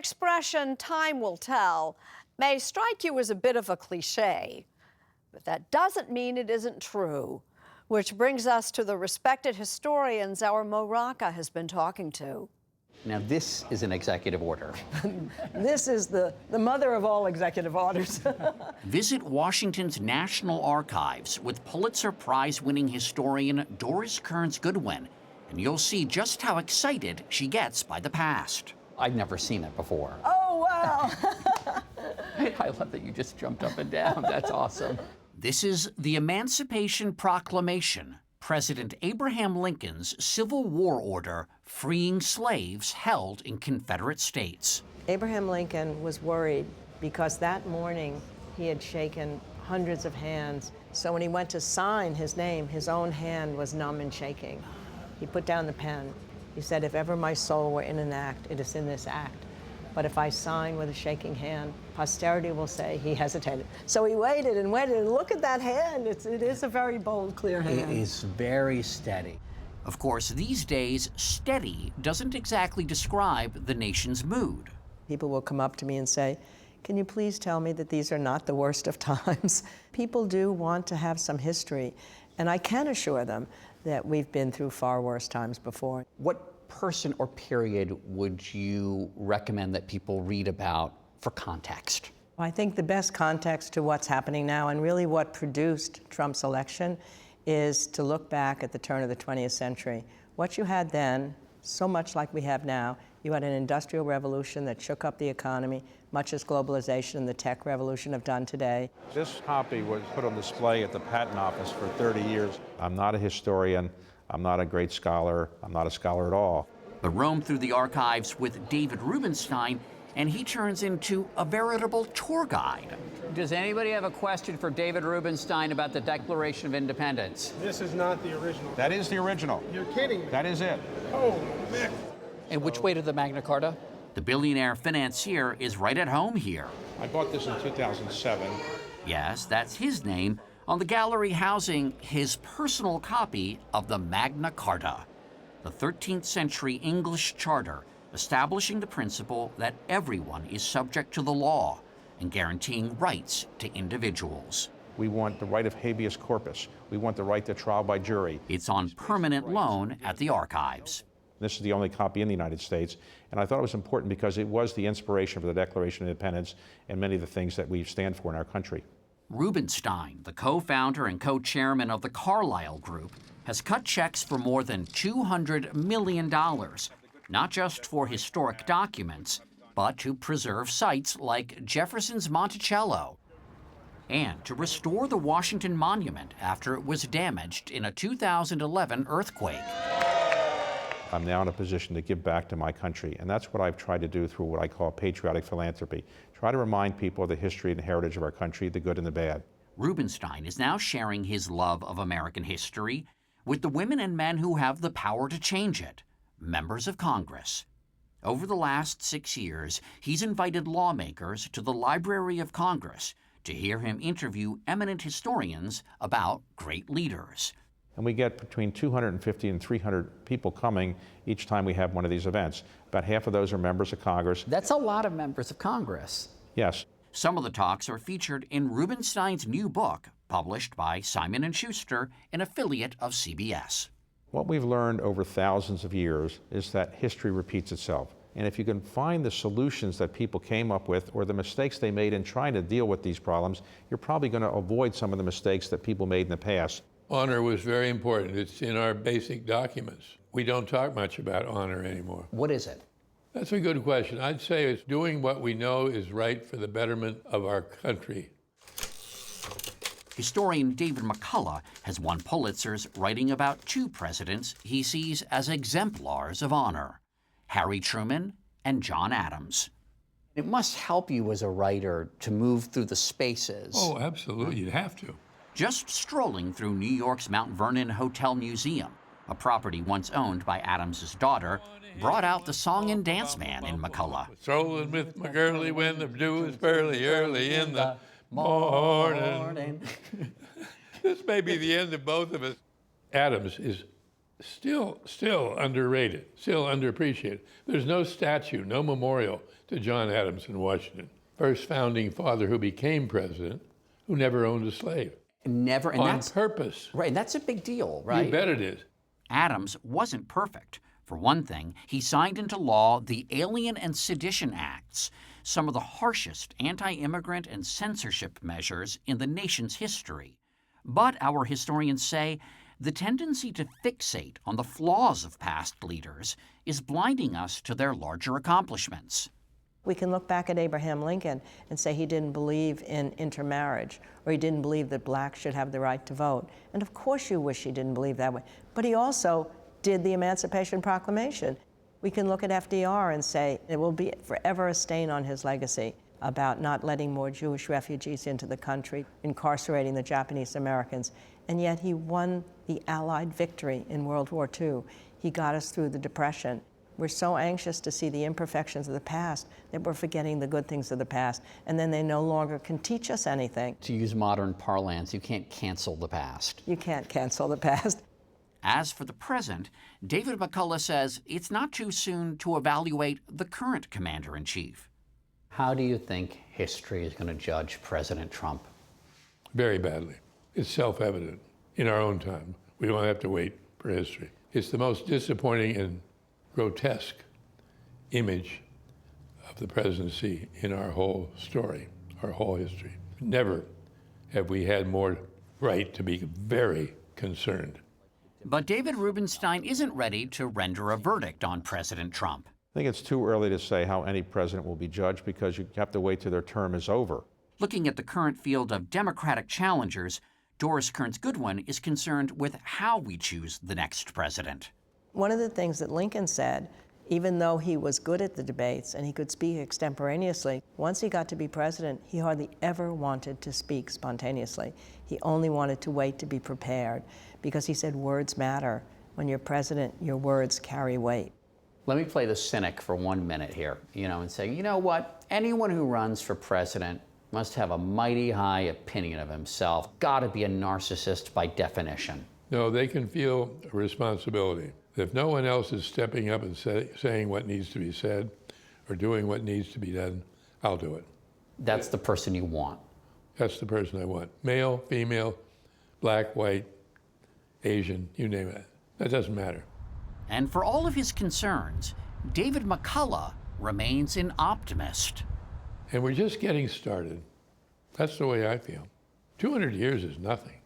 expression, "time will tell," may strike you as a bit of a cliche, but that doesn't mean it isn't true, which brings us to the respected historians our Rocca has been talking to. Now, this is an executive order. This is the mother of all executive orders. Visit Washington's National Archives with Pulitzer Prize-winning historian Doris Kearns Goodwin, and you'll see just how excited she gets by the past. I've never seen it before. Oh, wow. I love that you just jumped up and down. That's awesome. This is the Emancipation Proclamation, President Abraham Lincoln's Civil War order freeing slaves held in Confederate states. Abraham Lincoln was worried because that morning he had shaken hundreds of hands. So when he went to sign his name, his own hand was numb and shaking. He put down the pen. He said, "If ever my soul were in an act, it is in this act. But if I sign with a shaking hand, posterity will say he hesitated." So he waited and waited, and look at that hand. It is a very bold, clear hand. It is very steady. Of course, these days, steady doesn't exactly describe the nation's mood. People will come up to me and say, "Can you please tell me that these are not the worst of times?" People do want to have some history, and I can assure them that we've been through far worse times before. What person or period would you recommend that people read about for context? I think the best context to what's happening now, and really what produced Trump's election, is to look back at the turn of the 20th century. What you had then, so much like we have now, you had an industrial revolution that shook up the economy, much as globalization and the tech revolution have done today. This copy was put on display at the Patent Office for 30 years. I'm not a historian. I'm not a great scholar. I'm not a scholar at all. But roam through the archives with David Rubenstein, and he turns into a veritable tour guide. Does anybody have a question for David Rubenstein about the Declaration of Independence? This is not the original. That is the original. You're kidding me. That is it. Oh, Mick. And which way to the Magna Carta? The billionaire financier is right at home here. I bought this in 2007. Yes, that's his name on the gallery housing his personal copy of the Magna Carta, the 13th century English charter establishing the principle that everyone is subject to the law and guaranteeing rights to individuals. We want the right of habeas corpus. We want the right to trial by jury. It's on permanent loan at the archives. This is the only copy in the United States, and I thought it was important because it was the inspiration for the Declaration of Independence and many of the things that we stand for in our country. Rubenstein, the co-founder and co-chairman of the Carlyle Group, has cut checks for more than $200 million, not just for historic documents, but to preserve sites like Jefferson's Monticello, and to restore the Washington Monument after it was damaged in a 2011 earthquake. I'm now in a position to give back to my country, and that's what I've tried to do through what I call patriotic philanthropy. Try to remind people of the history and heritage of our country, the good and the bad. Rubenstein is now sharing his love of American history with the women and men who have the power to change it, members of Congress. Over the last 6 years, he's invited lawmakers to the Library of Congress to hear him interview eminent historians about great leaders. And we get between 250 and 300 people coming each time we have one of these events. About half of those are members of Congress. That's a lot of members of Congress. Yes. Some of the talks are featured in Rubenstein's new book, published by Simon & Schuster, an affiliate of CBS. What we've learned over thousands of years is that history repeats itself. And if you can find the solutions that people came up with or the mistakes they made in trying to deal with these problems, you're probably going to avoid some of the mistakes that people made in the past. Honor was very important. It's in our basic documents. We don't talk much about honor anymore. What is it? That's a good question. I'd say it's doing what we know is right for the betterment of our country. Historian David McCullough has won Pulitzers writing about two presidents he sees as exemplars of honor, Harry Truman and John Adams. It must help you as a writer to move through the spaces. Oh, absolutely. You'd have to. Just strolling through New York's Mount Vernon Hotel Museum, a property once owned by Adams's daughter, brought out the song and dance man in McCullough. Strolling with my girlie when the dew is fairly early in the morning. This may be the end of both of us. Adams is Still underrated, still underappreciated. There's no statue, no memorial to John Adams in Washington. First founding father who became president, who never owned a slave. Never, and On that's purpose. right. And that's a big deal, right? You bet it is. Adams wasn't perfect. For one thing, he signed into law the Alien and Sedition Acts, some of the harshest anti-immigrant and censorship measures in the nation's history. But our historians say the tendency to fixate on the flaws of past leaders is blinding us to their larger accomplishments. We can look back at Abraham Lincoln and say he didn't believe in intermarriage, or he didn't believe that blacks should have the right to vote. And of course you wish he didn't believe that way. But he also did the Emancipation Proclamation. We can look at FDR and say it will be forever a stain on his legacy about not letting more Jewish refugees into the country, incarcerating the Japanese Americans. And yet he won the Allied victory in World War II. He got us through the Depression. We're so anxious to see the imperfections of the past that we're forgetting the good things of the past, and then they no longer can teach us anything. To use modern parlance, you can't cancel the past. You can't cancel the past. As for the present, David McCullough says it's not too soon to evaluate the current commander-in-chief. How do you think history is going to judge President Trump? Very badly. It's self-evident in our own time. We don't have to wait for history. It's the most disappointing and grotesque image of the presidency in our whole story, our whole history. Never have we had more right to be very concerned. But David Rubenstein isn't ready to render a verdict on President Trump. I think it's too early to say how any president will be judged because you have to wait till their term is over. Looking at the current field of Democratic challengers, Doris Kearns Goodwin is concerned with how we choose the next president. One of the things that Lincoln said, even though he was good at the debates and he could speak extemporaneously, once he got to be president, he hardly ever wanted to speak spontaneously. He only wanted to wait to be prepared because he said words matter. When you're president, your words carry weight. Let me play the cynic for 1 minute here, and say, you know what? Anyone who runs for president must have a mighty high opinion of himself. Gotta be a narcissist by definition. No, they can feel a responsibility. If no one else is stepping up and saying what needs to be said or doing what needs to be done, I'll do it. That's the person you want. That's the person I want. Male, female, black, white, Asian, you name it. That doesn't matter. And for all of his concerns, David McCullough remains an optimist. And we're just getting started. That's the way I feel. 200 years is nothing.